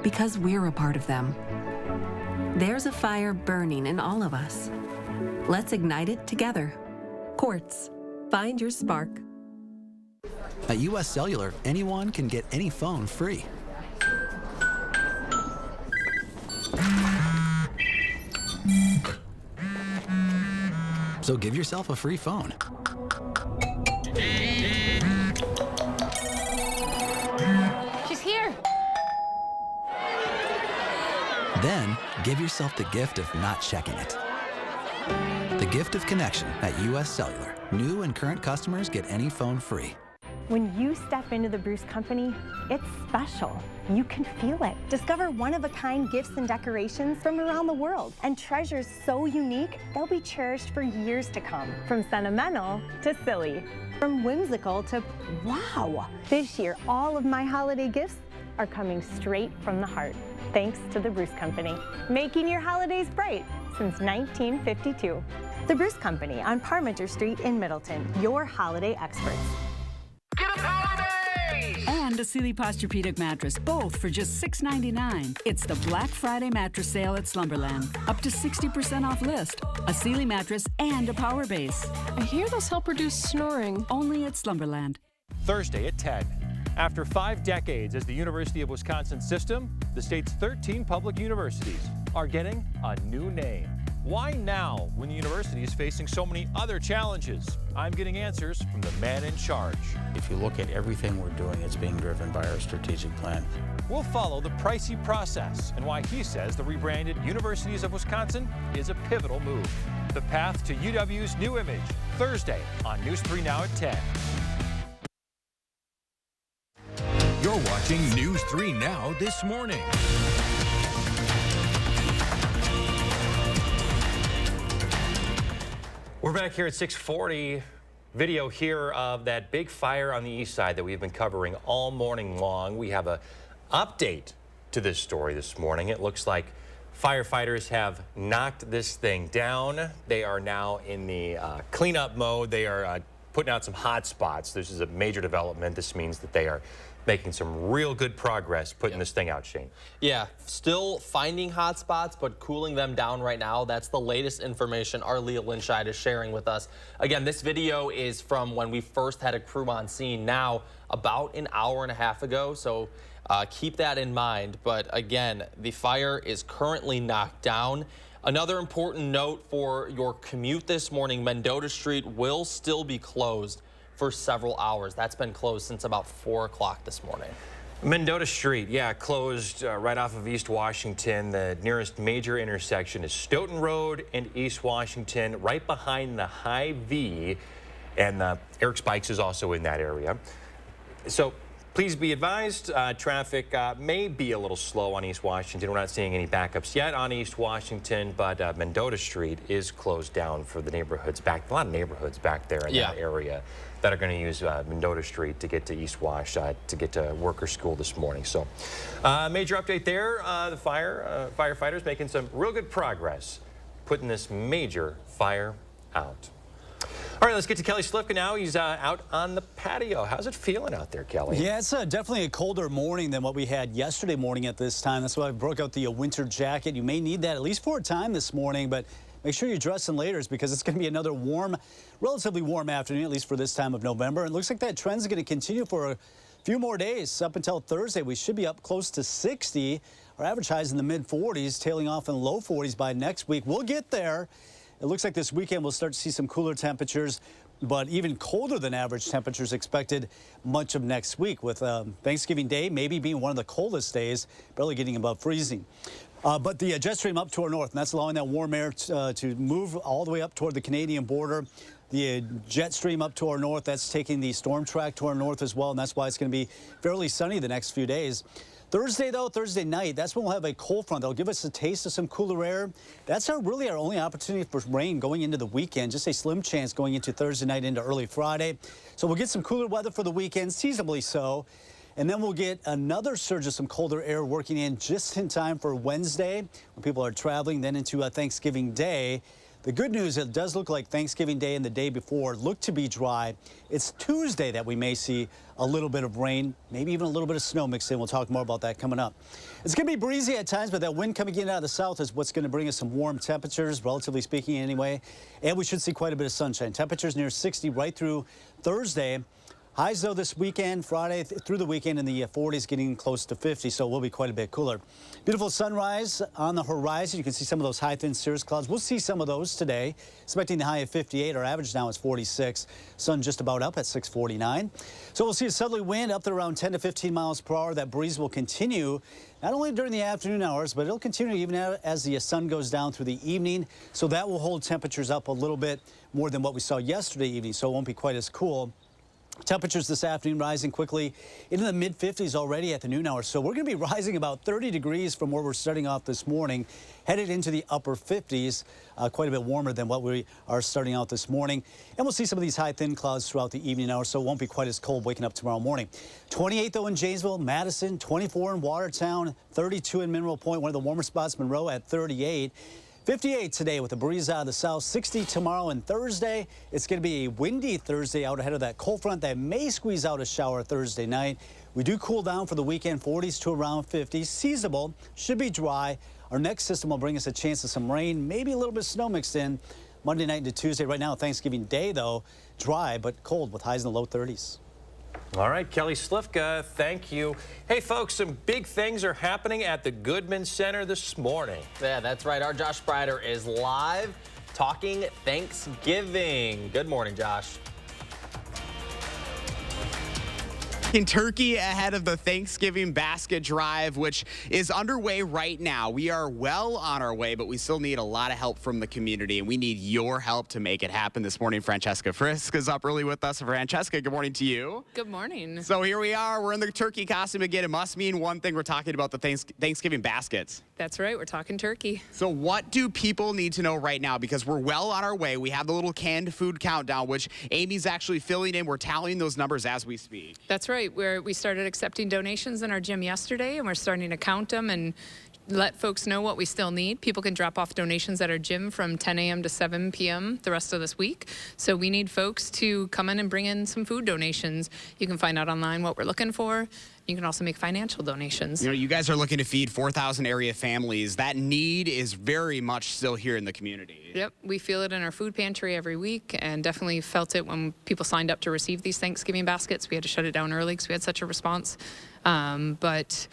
Because we're a part of them. There's a fire burning in all of us. Let's ignite it together. Quartz. Find your spark. At US Cellular, anyone can get any phone free. So give yourself a free phone. She's here. Then give yourself the gift of not checking it. The gift of connection at US Cellular. New and current customers get any phone free. When you step into the Bruce Company, it's special. You can feel it. Discover one-of-a-kind gifts and decorations from around the world and treasures so unique, they'll be cherished for years to come. From sentimental to silly, from whimsical to wow. This year, all of my holiday gifts are coming straight from the heart, thanks to the Bruce Company, making your holidays bright since 1952. The Bruce Company on Parmenter Street in Middleton, your holiday experts. And a Sealy Posturepedic mattress, both for just $6.99. It's the Black Friday mattress sale at Slumberland. Up to 60% off list. A Sealy mattress and a power base. I hear those help reduce snoring. Only at Slumberland. Thursday at 10. After 5 decades as the University of Wisconsin system, the state's 13 public universities are getting a new name. Why now, when the university is facing so many other challenges? I'm getting answers from the man in charge. If you look at everything we're doing, it's being driven by our strategic plan. We'll follow the pricey process and why he says the rebranded Universities of Wisconsin is a pivotal move. The path to UW's new image, Thursday on News 3 Now at 10. You're watching News 3 Now this morning. We're back here at 6:40. Video here of that big fire on the east side that we've been covering all morning long. We have an update to this story this morning. It looks like firefighters have knocked this thing down. They are now in the cleanup mode. They are putting out some hot spots. This is a major development. This means that they are making some real good progress putting this thing out, Shane. Yeah, still finding hot spots, but cooling them down right now. That's the latest information our Leah Linscheid is sharing with us. Again, this video is from when we first had a crew on scene, now about an hour and a half ago, so keep that in mind. But again, the fire is currently knocked down. Another important note for your commute this morning, Mendota Street will still be closed for several hours. That's been closed since about 4 o'clock this morning. Mendota Street, yeah, closed right off of East Washington. The nearest major intersection is Stoughton Road and East Washington, right behind the High V, and Eric's Bikes is also in that area. So please be advised, traffic may be a little slow on East Washington. We're not seeing any backups yet on East Washington, but Mendota Street is closed down for the neighborhoods back, a lot of neighborhoods back there in that area that are going to use Mendota Street to get to East Wash, to get to work or school this morning. So major update there. The firefighters making some real good progress putting this major fire out. All right, let's get to Kelly Slifka now. He's out on the patio. How's it feeling out there, Kelly? Yeah, it's definitely a colder morning than what we had yesterday morning at this time. That's why I broke out the winter jacket. You may need that at least for a time this morning, but make sure you dress in layers because it's going to be another warm, relatively warm afternoon, at least for this time of November. It looks like that trend is going to continue for a few more days. Up until Thursday, we should be up close to 60. Our average highs in the mid-40s, tailing off in the low 40s by next week. We'll get there. It looks like this weekend we'll start to see some cooler temperatures, but even colder than average temperatures expected much of next week, with Thanksgiving Day maybe being one of the coldest days, barely getting above freezing. But the jet stream up to our north, and that's allowing that warm air to move all the way up toward the Canadian border. The jet stream up to our north, that's taking the storm track to our north as well, and that's why it's going to be fairly sunny the next few days. Thursday, though, Thursday night, that's when we'll have a cold front that'll give us a taste of some cooler air. That's really our only opportunity for rain going into the weekend. Just a slim chance going into Thursday night into early Friday. So we'll get some cooler weather for the weekend, seasonably so. And then we'll get another surge of some colder air working in just in time for Wednesday when people are traveling, then into Thanksgiving Day. The good news, it does look like Thanksgiving Day and the day before look to be dry. It's Tuesday that we may see a little bit of rain, maybe even a little bit of snow mixed in. We'll talk more about that coming up. It's going to be breezy at times, but that wind coming in out of the south is what's going to bring us some warm temperatures, relatively speaking anyway. And we should see quite a bit of sunshine. Temperatures near 60 right through Thursday. Highs, though, this weekend, Friday through the weekend in the 40s, getting close to 50, so it will be quite a bit cooler. Beautiful sunrise on the horizon. You can see some of those high, thin cirrus clouds. We'll see some of those today. Expecting the high of 58. Our average now is 46. Sun just about up at 6:49. So we'll see a southerly wind up to around 10 to 15 miles per hour. That breeze will continue not only during the afternoon hours, but it'll continue even as the sun goes down through the evening. So that will hold temperatures up a little bit more than what we saw yesterday evening, so it won't be quite as cool. Temperatures this afternoon rising quickly into the mid-50s already at the noon hour. So we're going to be rising about 30 degrees from where we're starting off this morning, headed into the upper 50s, quite a bit warmer than what we are starting out this morning. And we'll see some of these high, thin clouds throughout the evening hours, so it won't be quite as cold waking up tomorrow morning. 28, though, in Janesville, Madison, 24 in Watertown, 32 in Mineral Point, one of the warmer spots, Monroe at 38. 58 today with a breeze out of the south, 60 tomorrow and Thursday. It's going to be a windy Thursday out ahead of that cold front that may squeeze out a shower Thursday night. We do cool down for the weekend, 40s to around 50s. Seasonable, should be dry. Our next system will bring us a chance of some rain, maybe a little bit of snow mixed in Monday night into Tuesday. Right now, Thanksgiving Day, though, dry but cold with highs in the low 30s. All right, Kelly Slifka, thank you. Hey, folks, some big things are happening at the Goodman Center this morning. Yeah, that's right. Our Josh Sprider is live talking Thanksgiving. Good morning, Josh. In Turkey ahead of the Thanksgiving basket drive, which is underway right now. We are well on our way, but we still need a lot of help from the community, and we need your help to make it happen this morning. Francesca Frisk is up early with us. Francesca, good morning to you. Good morning. So here we are. We're in the turkey costume again. It must mean one thing. We're talking about the Thanksgiving baskets. That's right. We're talking turkey. So what do people need to know right now? Because we're well on our way. We have the little canned food countdown, which Amy's actually filling in. We're tallying those numbers as we speak. That's right. We started accepting donations in our gym yesterday, and we're starting to count them and let folks know what we still need. People can drop off donations at our gym from 10 a.m. to 7 p.m. the rest of this week. So we need folks to come in and bring in some food donations. You can find out online what we're looking for. You can also make financial donations. You know, you guys are looking to feed 4,000 area families. That need is very much still here in the community. Yep, we feel it in our food pantry every week, and definitely felt it when people signed up to receive these Thanksgiving baskets. We had to shut it down early because we had such a response. But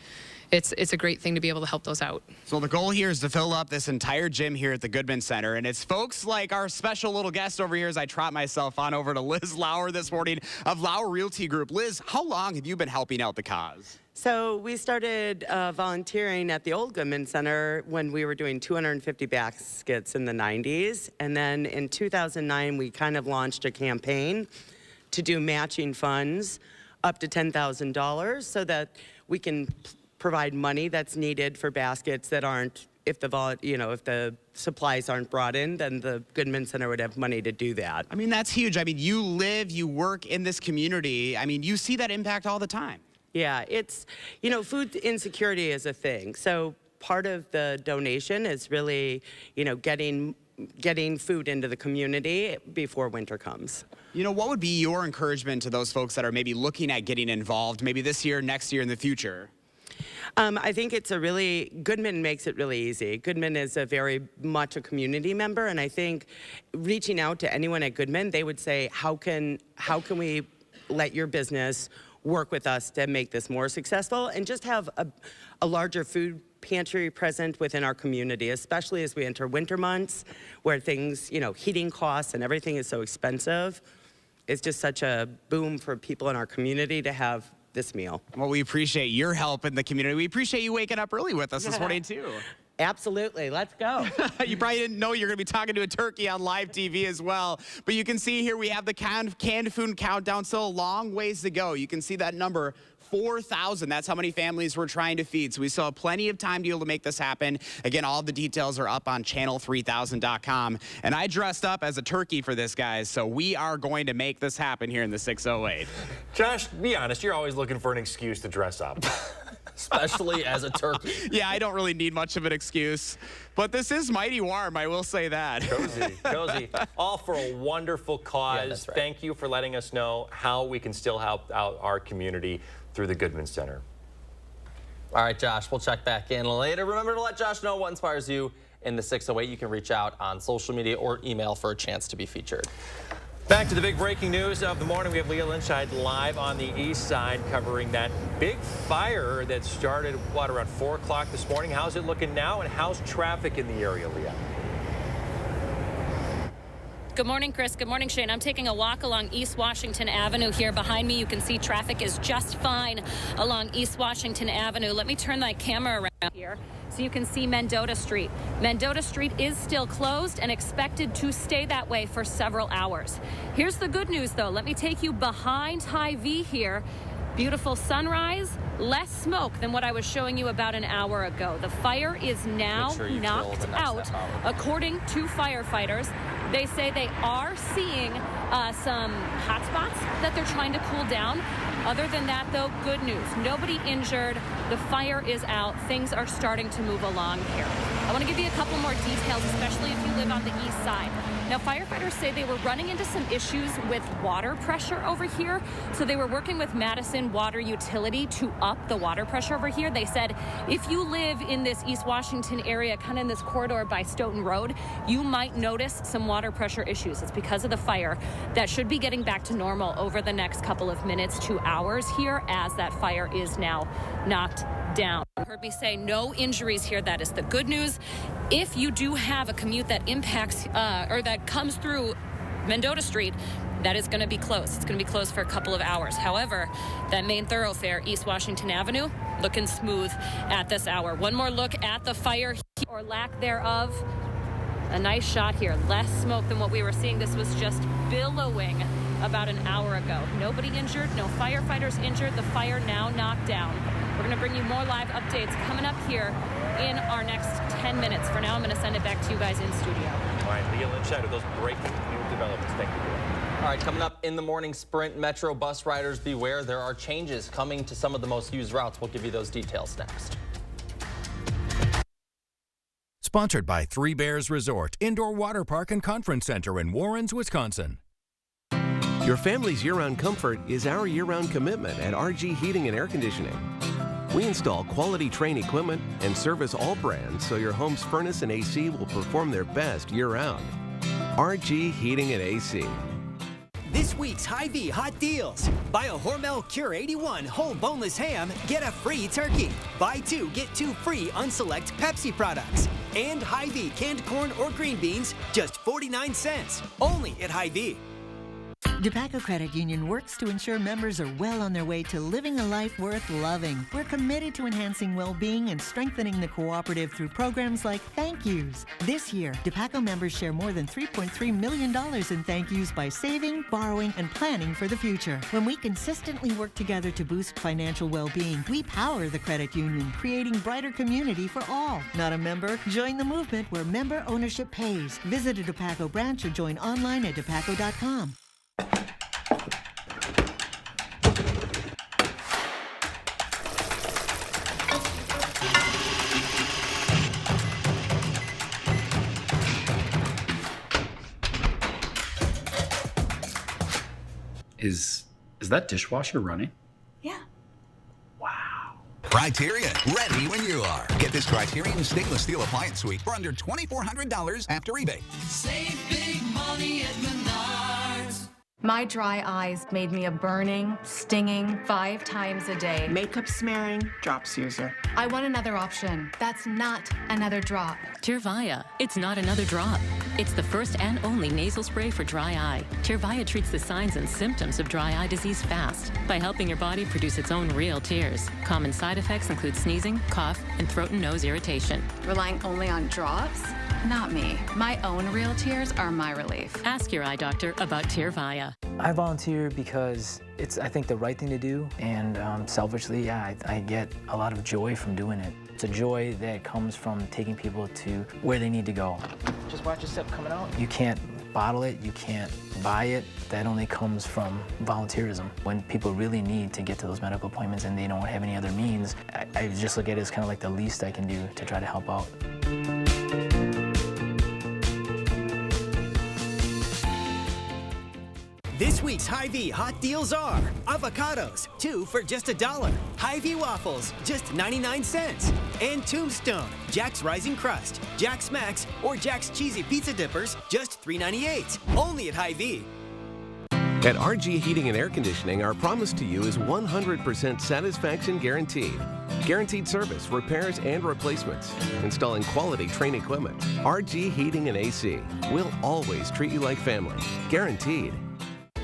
it's a great thing to be able to help those out. So the goal here is to fill up this entire gym here at the Goodman Center, and it's folks like our special little guest over here as I trot myself on over to Liz Lauer this morning of Lauer Realty Group. Liz, how long have you been helping out the cause? So we started volunteering at the old Goodman Center when we were doing 250 baskets in the 90s, and then in 2009 we kind of launched a campaign to do matching funds up to $10,000 so that we can provide money that's needed for baskets that aren't, if the supplies aren't brought in, then the Goodman Center would have money to do that. I mean, that's huge. I mean, you live, you work in this community. I mean, you see that impact all the time. Yeah, it's, food insecurity is a thing. So part of the donation is really, getting food into the community before winter comes. What would be your encouragement to those folks that are maybe looking at getting involved, maybe this year, next year, in the future? I think Goodman makes it really easy. Goodman is very much a community member, and I think reaching out to anyone at Goodman, they would say, how can we let your business work with us to make this more successful and just have a larger food pantry present within our community, especially as we enter winter months where things, heating costs and everything is so expensive. It's just such a boom for people in our community to have this meal. Well, we appreciate your help in the community. We appreciate you waking up early with us this morning, too. Absolutely. Let's go. You probably didn't know you're going to be talking to a turkey on live TV as well. But you can see here we have the canned food countdown. Still a long ways to go. You can see that number, 4,000. That's how many families we're trying to feed. So we still have plenty of time to be able to make this happen. Again, all the details are up on channel3000.com. And I dressed up as a turkey for this, guys. So we are going to make this happen here in the 608. Josh, be honest, you're always looking for an excuse to dress up. Especially as a turkey. Yeah, I don't really need much of an excuse. But this is mighty warm, I will say that. Cozy. All for a wonderful cause. Yeah, that's right. Thank you for letting us know how we can still help out our community through the Goodman Center. All right, Josh, we'll check back in later. Remember to let Josh know what inspires you in the 608. You can reach out on social media or email for a chance to be featured. Back to the big breaking news of the morning. We have Leah Lynchide live on the east side covering that big fire that started, around 4 o'clock this morning. How's it looking now, and how's traffic in the area, Leah? Good morning, Chris. Good morning, Shane. I'm taking a walk along East Washington Avenue here. Behind me, you can see traffic is just fine along East Washington Avenue. Let me turn my camera around here so you can see Mendota Street. Mendota Street is still closed and expected to stay that way for several hours. Here's the good news, though. Let me take you behind Hy-Vee here. Beautiful sunrise, less smoke than what I was showing you about an hour ago. The fire is now knocked out, according to firefighters. They say they are seeing some hot spots that they're trying to cool down. Other than that, though, good news. Nobody injured. The fire is out. Things are starting to move along here. I want to give you a couple more details, especially if you live on the east side. Now, firefighters say they were running into some issues with water pressure over here. So they were working with Madison Water Utility to up the water pressure over here. They said if you live in this East Washington area, kind of in this corridor by Stoughton Road, you might notice some water pressure issues. It's because of the fire. That should be getting back to normal over the next couple of minutes to hours here, as that fire is now knocked down. You heard me say no injuries here. That is the good news. If you do have a commute that impacts or that comes through Mendota Street, that is going to be closed. It's going to be closed for a couple of hours. However, that main thoroughfare, East Washington Avenue, looking smooth at this hour. One more look at the fire or lack thereof. A nice shot here. Less smoke than what we were seeing. This was just billowing about an hour ago. Nobody injured, no firefighters injured. The fire now knocked down. We're going to bring you more live updates coming up here in our next 10 minutes. For now, I'm going to send it back to you guys in studio. All right, Leah Lynchide with those breaking news developments. Thank you. All right, coming up in the morning sprint, Metro bus riders beware. There are changes coming to some of the most used routes. We'll give you those details next. Sponsored by Three Bears Resort, Indoor Water Park and Conference Center in Warrens, Wisconsin. Your family's year-round comfort is our year-round commitment at RG Heating and Air Conditioning. We install quality Trane equipment and service all brands so your home's furnace and AC will perform their best year-round. RG Heating and AC. This week's Hy-Vee hot deals. Buy a Hormel Cure 81 whole boneless ham, get a free turkey. Buy 2, get 2 free on select Pepsi products. And Hy-Vee canned corn or green beans, just 49 cents. Only at Hy-Vee. DePaco Credit Union works to ensure members are well on their way to living a life worth loving. We're committed to enhancing well-being and strengthening the cooperative through programs like Thank Yous. This year, DePaco members share more than $3.3 million in thank yous by saving, borrowing, and planning for the future. When we consistently work together to boost financial well-being, we power the credit union, creating brighter community for all. Not a member? Join the movement where member ownership pays. Visit a DePaco branch or join online at depaco.com. Is that dishwasher running? Yeah. Criteria, ready when you are. Get this Criterion stainless steel appliance suite for under $2,400 after rebate. Save big money at Menards. My dry eyes made me a burning, stinging 5 times a day. Makeup smearing, drops user. I want another option. That's not another drop. Tyrvaya. It's not another drop. It's the first and only nasal spray for dry eye. Tyrvaya treats the signs and symptoms of dry eye disease fast by helping your body produce its own real tears. Common side effects include sneezing, cough, and throat and nose irritation. Relying only on drops? Not me. My own real tears are my relief. Ask your eye doctor about Tyrvaya. I volunteer because it's, I think, the right thing to do, and selfishly, yeah, I get a lot of joy from doing it. It's a joy that comes from taking people to where they need to go. Just watch your step coming out. You can't bottle it, you can't buy it. That only comes from volunteerism. When people really need to get to those medical appointments and they don't have any other means, I just look at it as kind of like the least I can do to try to help out. This week's Hy-Vee hot deals are avocados, 2 for just $1. Hy-Vee waffles, just 99 cents. And Tombstone, Jack's Rising Crust, Jack's Max, or Jack's Cheesy Pizza Dippers, just $3.98. Only at Hy-Vee. At RG Heating and Air Conditioning, our promise to you is 100% satisfaction guaranteed. Guaranteed service, repairs, and replacements. Installing quality Trane equipment. RG Heating and AC. We'll always treat you like family. Guaranteed.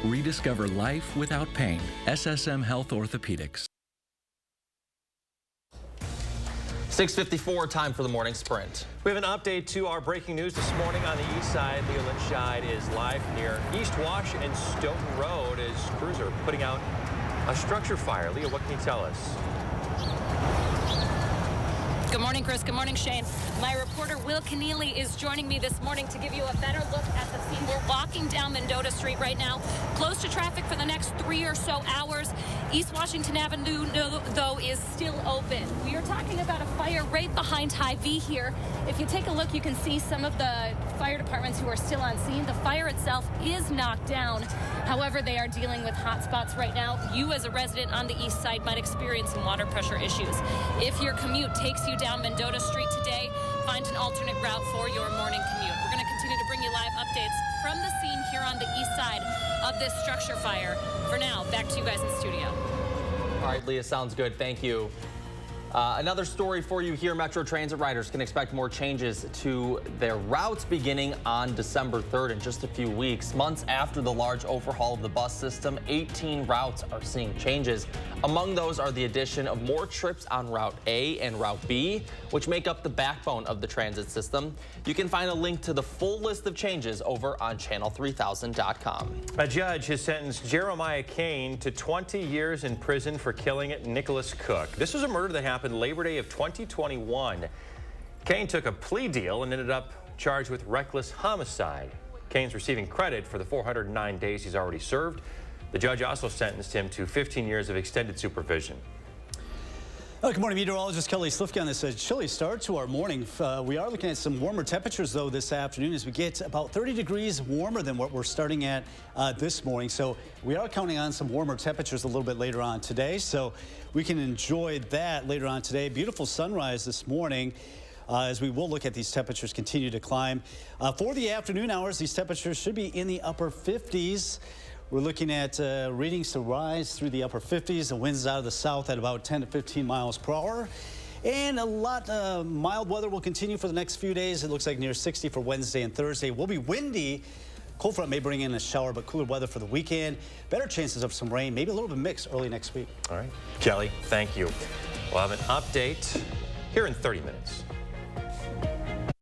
Rediscover life without pain. SSM Health Orthopedics. 6:54, time for the morning sprint. We have an update to our breaking news this morning on the east side. Leah Lynchide is live near East Wash and Stoughton Road as crews are putting out a structure fire. Leah, what can you tell us? Good morning, Chris. Good morning, Shane. My reporter, Will Keneally, is joining me this morning to give you a better look at the scene. We're walking down Mendota Street right now, close to traffic for the next 3 or so hours. East Washington Avenue, though, is still open. We are talking about a fire right behind Hy-Vee here. If you take a look, you can see some of the fire departments who are still on scene. The fire itself is knocked down. However, they are dealing with hot spots right now. You, as a resident on the east side, might experience some water pressure issues. If your commute takes you down Mendota Street today, find an alternate route for your morning commute. We're going to continue to bring you live updates from the scene here on the east side of this structure fire. For now, back to you guys in studio. All right, Leah, sounds good. Thank you. Another story for you here. Metro Transit riders can expect more changes to their routes beginning on December 3rd in just a few weeks. Months after the large overhaul of the bus system, 18 routes are seeing changes. Among those are the addition of more trips on Route A and Route B, which make up the backbone of the transit system. You can find a link to the full list of changes over on channel3000.com. A judge has sentenced Jeremiah Kane to 20 years in prison for killing Nicholas Cook. This was a murder that happened Labor Day of 2021. Kane took a plea deal and ended up charged with reckless homicide. Kane's receiving credit for the 409 days he's already served. The judge also sentenced him to 15 years of extended supervision. Good morning, meteorologist Kelly Slifka on this chilly start to our morning. We are looking at some warmer temperatures, though, this afternoon as we get about 30 degrees warmer than what we're starting at this morning. So we are counting on some warmer temperatures a little bit later on today. So we can enjoy that later on today. Beautiful sunrise this morning. As we will look at these temperatures continue to climb. For the afternoon hours, these temperatures should be in the upper 50s. We're looking at readings to rise through the upper 50s. The winds out of the south at about 10 to 15 miles per hour. And a lot mild weather will continue for the next few days. It looks like near 60 for Wednesday and Thursday. Will be windy. Cold front may bring in a shower, but cooler weather for the weekend. Better chances of some rain, maybe a little bit mixed early next week. All right. Kelly, thank you. We'll have an update here in 30 minutes.